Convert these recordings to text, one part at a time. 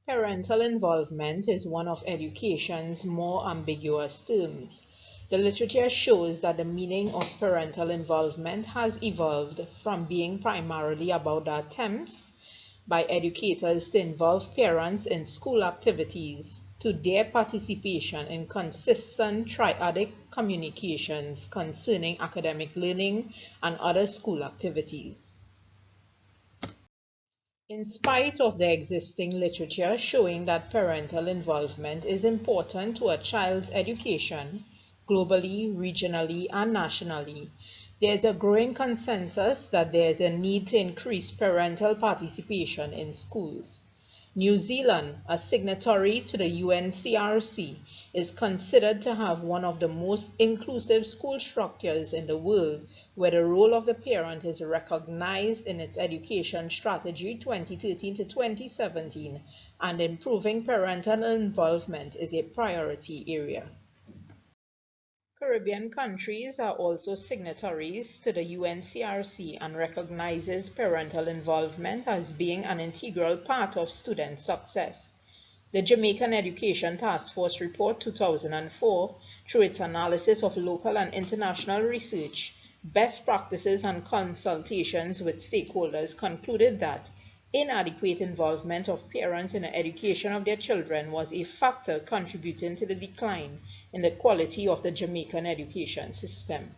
Parental involvement is one of education's more ambiguous terms. The literature shows that the meaning of parental involvement has evolved from being primarily about the attempts by educators to involve parents in school activities to their participation in consistent triadic communications concerning academic learning and other school activities. In spite of the existing literature showing that parental involvement is important to a child's education, globally, regionally, and nationally, there is a growing consensus that there is a need to increase parental participation in schools. New Zealand, a signatory to the UNCRC, is considered to have one of the most inclusive school structures in the world, where the role of the parent is recognized in its education strategy 2013 to 2017, and improving parental involvement is a priority area. Caribbean countries are also signatories to the UNCRC and recognizes parental involvement as being an integral part of student success. The Jamaican Education Task Force Report 2004, through its analysis of local and international research, best practices and consultations with stakeholders, concluded that inadequate involvement of parents in the education of their children was a factor contributing to the decline in the quality of the Jamaican education system.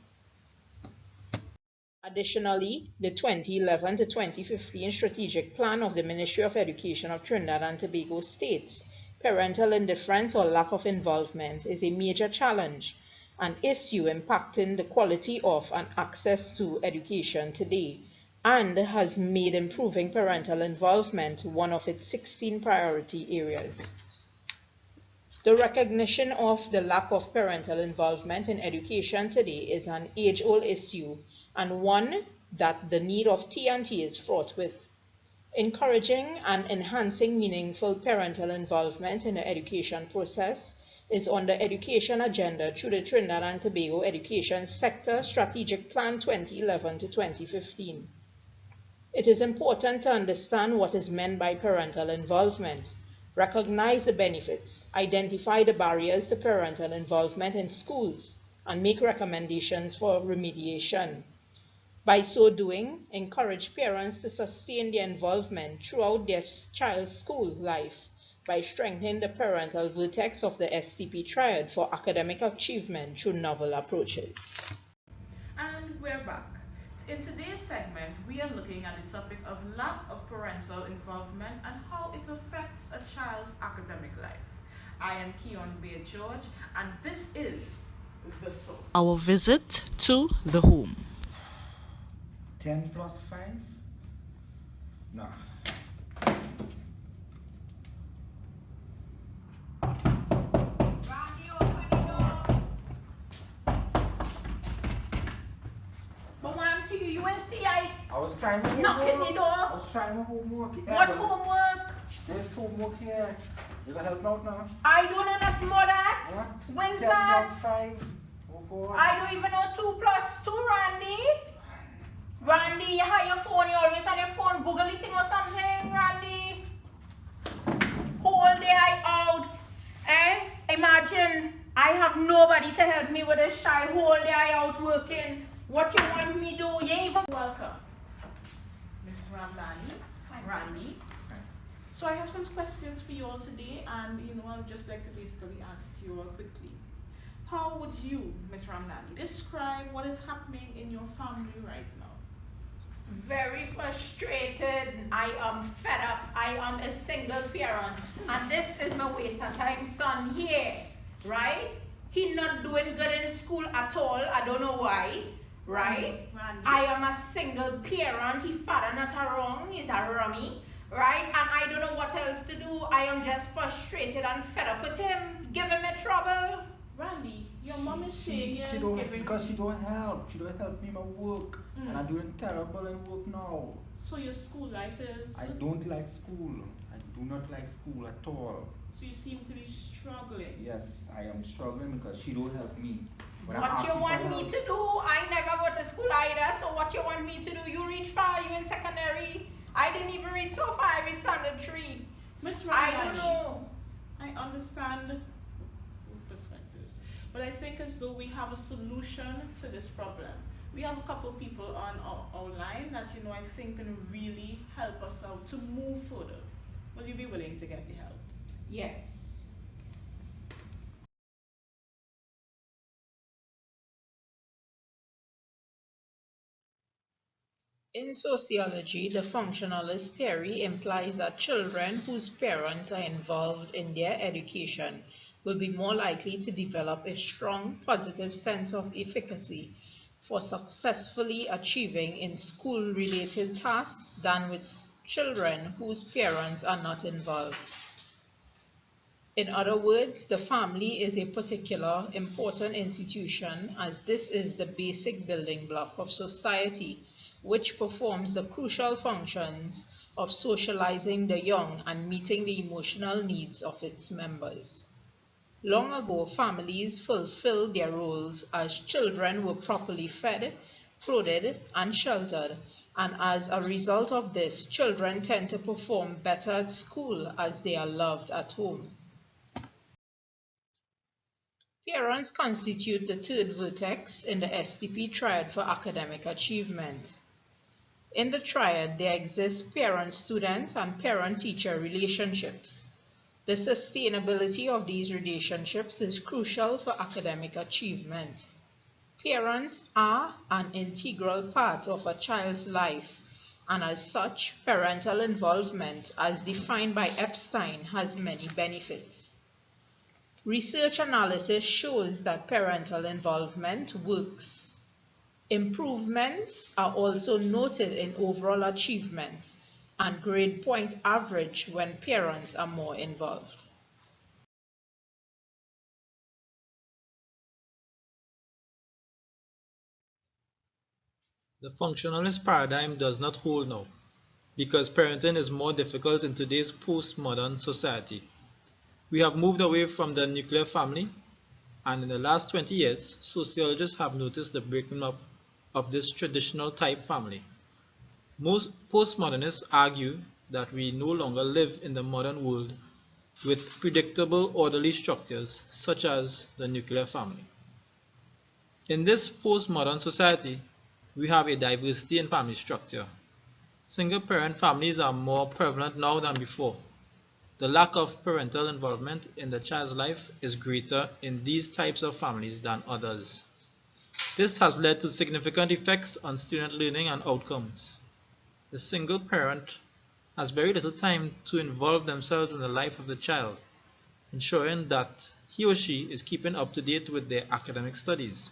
Additionally, the 2011 to 2015 Strategic Plan of the Ministry of Education of Trinidad and Tobago states parental indifference or lack of involvement is a major challenge, an issue impacting the quality of and access to education today, and has made improving parental involvement one of its 16 priority areas. The recognition of the lack of parental involvement in education today is an age-old issue and one that the need of T&T is fraught with. Encouraging and enhancing meaningful parental involvement in the education process is on the education agenda through the Trinidad and Tobago Education Sector Strategic Plan 2011 to 2015. It is important to understand what is meant by parental involvement, recognize the benefits, identify the barriers to parental involvement in schools, and make recommendations for remediation. By so doing, encourage parents to sustain their involvement throughout their child's school life by strengthening the parental vertex of the STP triad for academic achievement through novel approaches. And we're back. In today's segment, we are looking at the topic of lack of parental involvement and how it affects a child's academic life. I am Keon Beard George, and this is The Source. Our visit to the home. 10 plus 5? Nah. I was trying to knocking the door. I was trying my homework. What homework? This homework here. You gonna help me out now? I don't know nothing more that. What? When's 10 that? plus 5. Oh God. I don't even know 2 plus 2, Randy. Randy, you have your phone, you always on your phone, Google it or something, Randy. Whole day I out. Imagine I have nobody to help me with this child. Whole day I out working. What you want me to do? You ain't even Welcome, Ms. Ramlani. Randy. So I have some questions for you all today, and I'd just like to basically ask you all quickly. How would you, Ms. Ramlani, describe what is happening in your family right now? very frustrated. I am fed up. I am a single parent. And this is my waste of time son here. Right? He not doing good in school at all. I don't know why. Right? Randy. I am a single parent. His father not wrong. He's a rummy. Right? And I don't know what else to do. I am just frustrated and fed up with him. Giving me trouble. Randy, your mom is saying she don't, because she don't help. She don't help me in my work. And I'm doing terrible in work now. So your school life is... I don't like school. I do not like school at all. So you seem to be struggling. Yes, I am struggling because she don't help me. When What you want me to do? I never go to school either. So what you want me to do? You reach far, you in secondary. I didn't even reach so far. I reached standard 3. Miss I don't Ramdhani, know. I understand perspectives, but I think as though we have a solution to this problem. We have a couple people on our line that I think can really help us out to move further. Will you be willing to get the help? Yes. In sociology, the functionalist theory implies that children whose parents are involved in their education will be more likely to develop a strong, positive sense of efficacy for successfully achieving in school-related tasks than with children whose parents are not involved. In other words, the family is a particular important institution as this is the basic building block of society, which performs the crucial functions of socializing the young and meeting the emotional needs of its members. Long ago, families fulfilled their roles as children were properly fed, clothed, and sheltered, and as a result of this, children tend to perform better at school as they are loved at home. Parents constitute the third vertex in the SDP triad for academic achievement. In the triad, there exist parent-student and parent-teacher relationships. The sustainability of these relationships is crucial for academic achievement. Parents are an integral part of a child's life, and as such, parental involvement, as defined by Epstein, has many benefits. Research analysis shows that parental involvement works. Improvements are also noted in overall achievement and grade point average when parents are more involved. The functionalist paradigm does not hold now, because parenting is more difficult in today's postmodern society. We have moved away from the nuclear family, and in the last 20 years, sociologists have noticed the breaking up of this traditional type family. Most postmodernists argue that we no longer live in the modern world with predictable orderly structures such as the nuclear family. In this postmodern society, we have a diversity in family structure. Single-parent families are more prevalent now than before. The lack of parental involvement in the child's life is greater in these types of families than others. This has led to significant effects on student learning and outcomes. The single parent has very little time to involve themselves in the life of the child, ensuring that he or she is keeping up to date with their academic studies.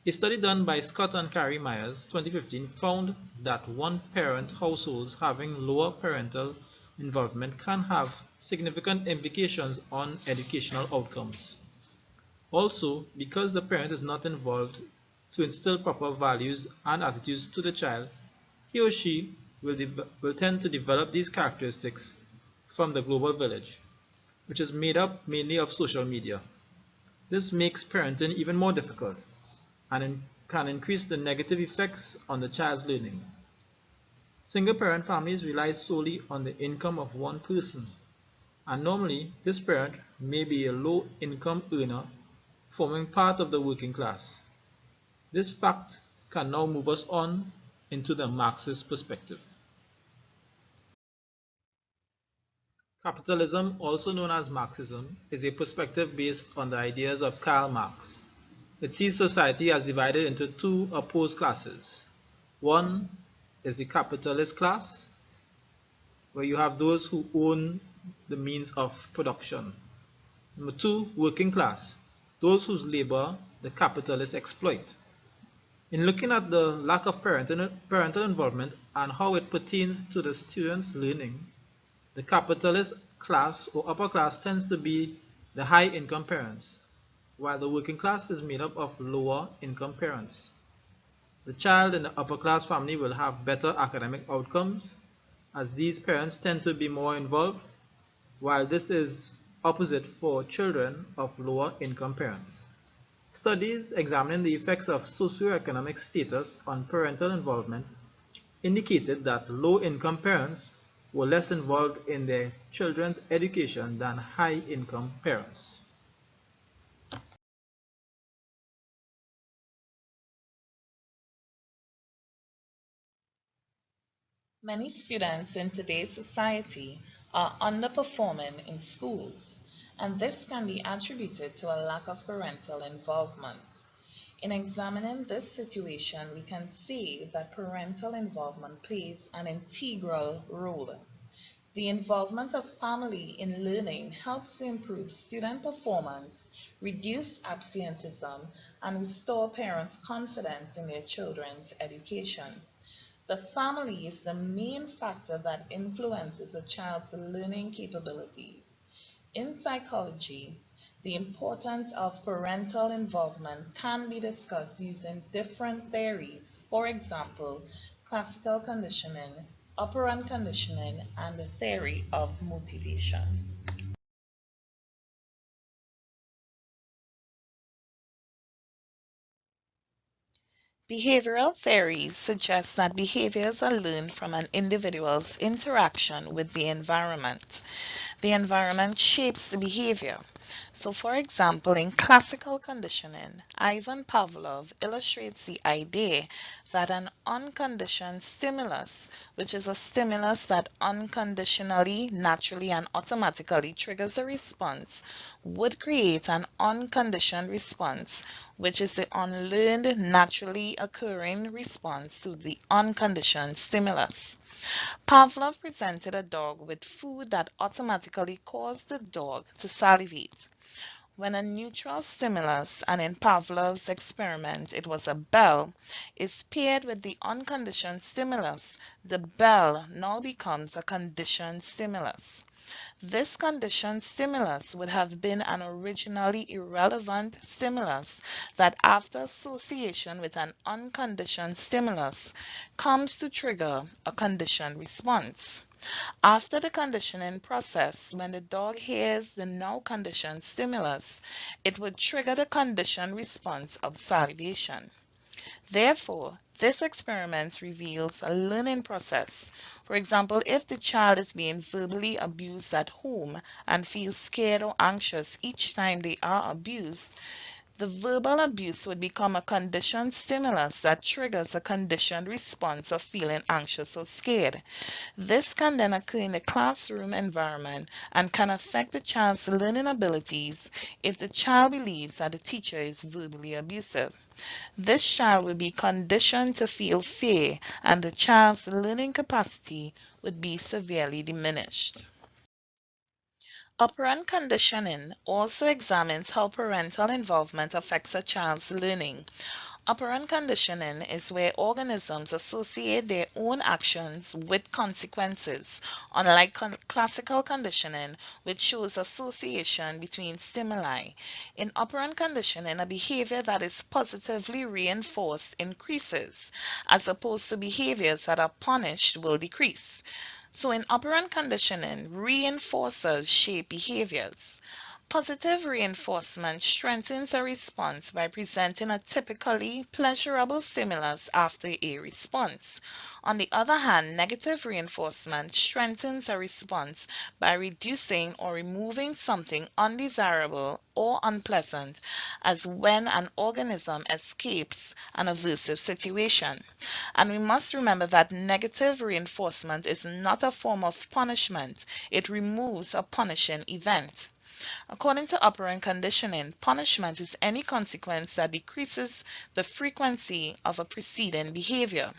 A study done by Scott and Carrie Myers 2015 found that one-parent households having lower parental involvement can have significant implications on educational outcomes. Also, because the parent is not involved to instill proper values and attitudes to the child, he or she will tend to develop these characteristics from the global village, which is made up mainly of social media. This makes parenting even more difficult and can increase the negative effects on the child's learning. Single-parent families rely solely on the income of one person, and normally this parent may be a low-income earner forming part of the working class. This fact can now move us on into the Marxist perspective. Capitalism, also known as Marxism, is a perspective based on the ideas of Karl Marx. It sees society as divided into two opposed classes. One is the capitalist class, where you have those who own the means of production. Number two, working class, those whose labor the capitalists exploit. In looking at the lack of parental involvement and how it pertains to the students' learning, the capitalist class or upper class tends to be the high-income parents, while the working class is made up of lower-income parents. The child in the upper-class family will have better academic outcomes, as these parents tend to be more involved, while this is opposite for children of lower-income parents. Studies examining the effects of socioeconomic status on parental involvement indicated that low-income parents were less involved in their children's education than high-income parents. Many students in today's society are underperforming in schools, and this can be attributed to a lack of parental involvement. In examining this situation, we can see that parental involvement plays an integral role. The involvement of family in learning helps to improve student performance, reduce absenteeism, and restore parents' confidence in their children's education. The family is the main factor that influences a child's learning capabilities. In psychology, the importance of parental involvement can be discussed using different theories, for example, classical conditioning, operant conditioning, and the theory of motivation. Behavioral theories suggest that behaviors are learned from an individual's interaction with the environment. The environment shapes the behavior. So, for example, in classical conditioning, Ivan Pavlov illustrates the idea that an unconditioned stimulus, which is a stimulus that unconditionally, naturally, and automatically triggers a response, would create an unconditioned response, which is the unlearned, naturally occurring response to the unconditioned stimulus. Pavlov presented a dog with food that automatically caused the dog to salivate. When a neutral stimulus, and in Pavlov's experiment it was a bell, is paired with the unconditioned stimulus, the bell now becomes a conditioned stimulus. This conditioned stimulus would have been an originally irrelevant stimulus that, after association with an unconditioned stimulus, comes to trigger a conditioned response. After the conditioning process, when the dog hears the now conditioned stimulus, it would trigger the conditioned response of salivation. Therefore, this experiment reveals a learning process. For example, if the child is being verbally abused at home and feels scared or anxious each time they are abused, the verbal abuse would become a conditioned stimulus that triggers a conditioned response of feeling anxious or scared. This can then occur in the classroom environment and can affect the child's learning abilities if the child believes that the teacher is verbally abusive. This child will be conditioned to feel fear, and the child's learning capacity would be severely diminished. Operant conditioning also examines how parental involvement affects a child's learning. Operant conditioning is where organisms associate their own actions with consequences, unlike classical conditioning, which shows association between stimuli. In operant conditioning, a behavior that is positively reinforced increases, as opposed to behaviors that are punished will decrease. So in operant conditioning, reinforcers shape behaviors. Positive reinforcement strengthens a response by presenting a typically pleasurable stimulus after a response. On the other hand, negative reinforcement strengthens a response by reducing or removing something undesirable or unpleasant, as when an organism escapes an aversive situation. And we must remember that negative reinforcement is not a form of punishment, it removes a punishing event. According to operant conditioning, punishment is any consequence that decreases the frequency of a preceding behavior.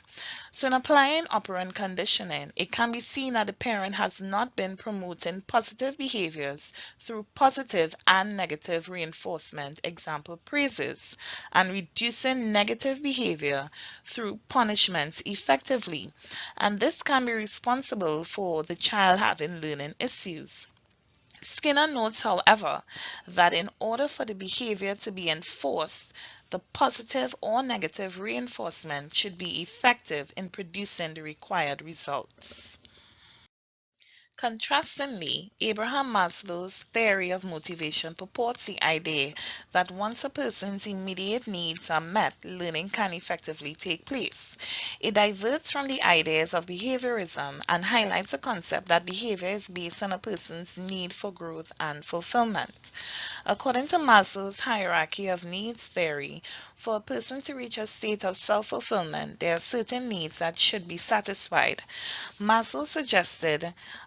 So in applying operant conditioning, it can be seen that the parent has not been promoting positive behaviors through positive and negative reinforcement, example praises, and reducing negative behavior through punishments effectively. And this can be responsible for the child having learning issues. Skinner notes, however, that in order for the behavior to be enforced, the positive or negative reinforcement should be effective in producing the required results. Contrastingly, Abraham Maslow's theory of motivation purports the idea that once a person's immediate needs are met, learning can effectively take place. It diverts from the ideas of behaviorism and highlights the concept that behavior is based on a person's need for growth and fulfillment. According to Maslow's hierarchy of needs theory, for a person to reach a state of self-fulfillment, there are certain needs that should be satisfied. Maslow suggested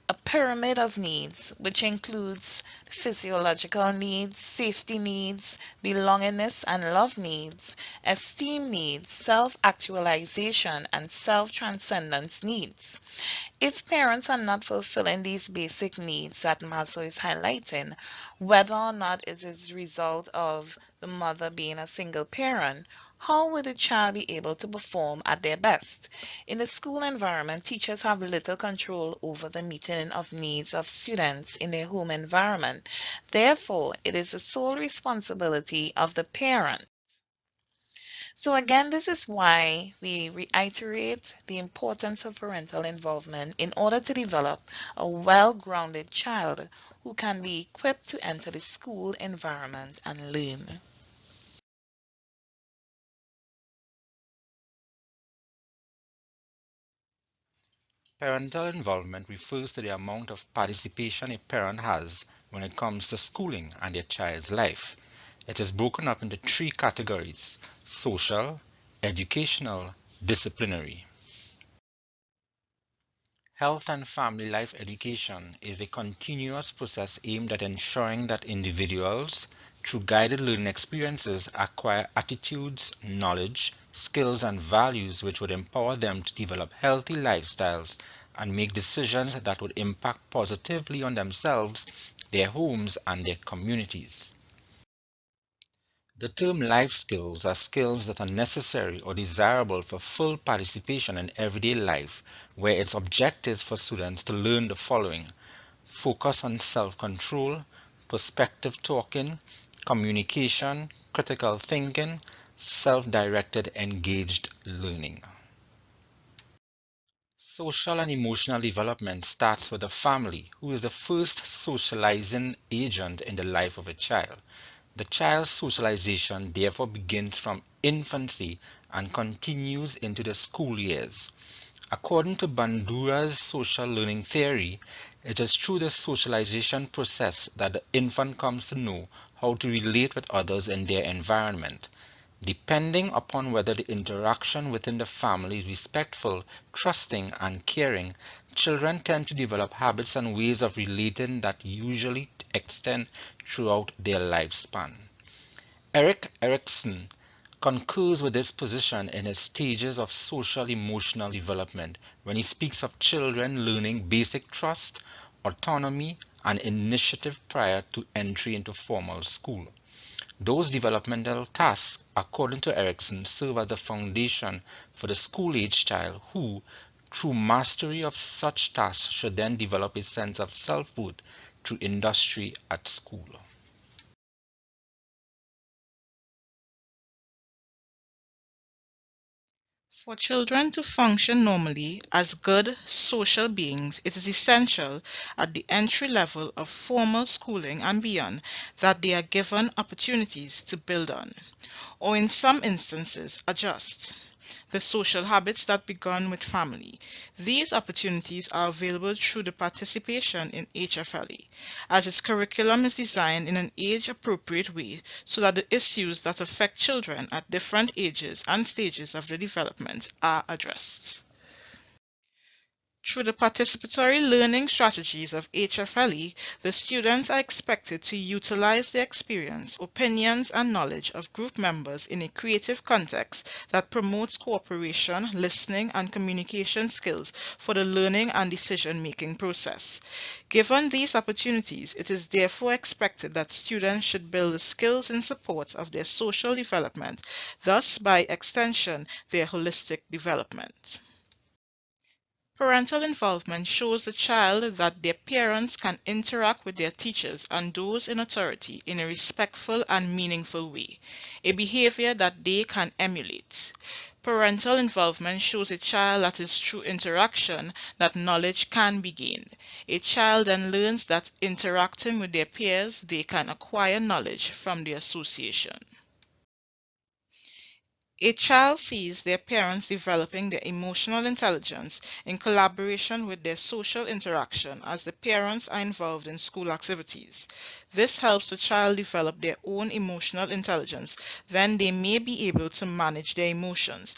a pyramid of needs, which includes physiological needs, safety needs, belongingness and love needs, esteem needs, self-actualization, and self-transcendence needs. If parents are not fulfilling these basic needs that Maslow is highlighting, whether or not it is a result of the mother being a single parent, how would a child be able to perform at their best? In the school environment, teachers have little control over the meeting of needs of students in their home environment. Therefore, it is the sole responsibility of the parent. So again, this is why we reiterate the importance of parental involvement in order to develop a well-grounded child who can be equipped to enter the school environment and learn. Parental involvement refers to the amount of participation a parent has when it comes to schooling and their child's life. It is broken up into three categories: social, educational, disciplinary. Health and family life education is a continuous process aimed at ensuring that individuals, through guided learning experiences, acquire attitudes, knowledge, skills, and values which would empower them to develop healthy lifestyles and make decisions that would impact positively on themselves, their homes, and their communities. The term life skills are skills that are necessary or desirable for full participation in everyday life, where its objective is for students to learn the following: focus on self-control, perspective talking, communication, critical thinking, self-directed engaged learning. Social and emotional development starts with the family, who is the first socializing agent in the life of a child. The child's socialization therefore begins from infancy and continues into the school years. According to Bandura's social learning theory, it is through the socialization process that the infant comes to know how to relate with others in their environment. Depending upon whether the interaction within the family is respectful, trusting, and caring, children tend to develop habits and ways of relating that usually extend throughout their lifespan. Erik Erikson concurs with this position in his stages of social emotional development when he speaks of children learning basic trust, autonomy, and initiative prior to entry into formal school. Those developmental tasks, according to Erikson, serve as the foundation for the school-age child who, through mastery of such tasks, should then develop a sense of self-worth through industry at school. For children to function normally as good social beings, it is essential at the entry level of formal schooling and beyond that they are given opportunities to build on, or in some instances adjust, the social habits that began with family. These opportunities are available through the participation in HFLE, as its curriculum is designed in an age-appropriate way so that the issues that affect children at different ages and stages of their development are addressed. Through the participatory learning strategies of HFLE, the students are expected to utilize their experience, opinions, and knowledge of group members in a creative context that promotes cooperation, listening, and communication skills for the learning and decision-making process. Given these opportunities, it is therefore expected that students should build the skills in support of their social development, thus, by extension, their holistic development. Parental involvement shows the child that their parents can interact with their teachers and those in authority in a respectful and meaningful way, a behavior that they can emulate. Parental involvement shows a child that is through interaction that knowledge can be gained. A child then learns that interacting with their peers, they can acquire knowledge from the association. A child sees their parents developing their emotional intelligence in collaboration with their social interaction as the parents are involved in school activities. This helps the child develop their own emotional intelligence. Then they may be able to manage their emotions,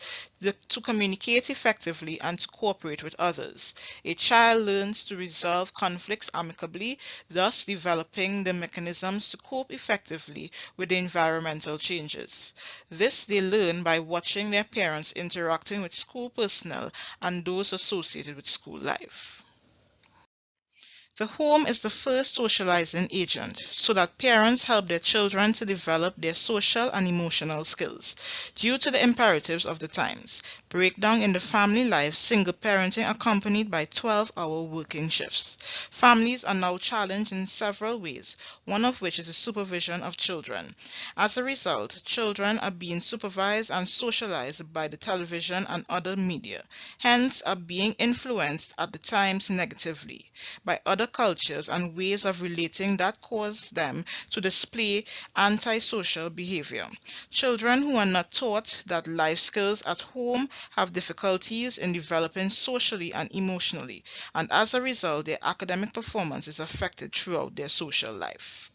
to communicate effectively, and to cooperate with others. A child learns to resolve conflicts amicably, thus developing the mechanisms to cope effectively with the environmental changes. This they learn by watching their parents interacting with school personnel and those associated with school life. The home is the first socializing agent, so that parents help their children to develop their social and emotional skills. Due to the imperatives of the times, breakdown in the family life, single parenting accompanied by 12-hour working shifts. Families are now challenged in several ways, one of which is the supervision of children. As a result, children are being supervised and socialized by the television and other media, hence are being influenced at the times negatively by other cultures and ways of relating that cause them to display antisocial behavior. Children who are not taught that life skills at home have difficulties in developing socially and emotionally, and as a result their academic performance is affected throughout their social life.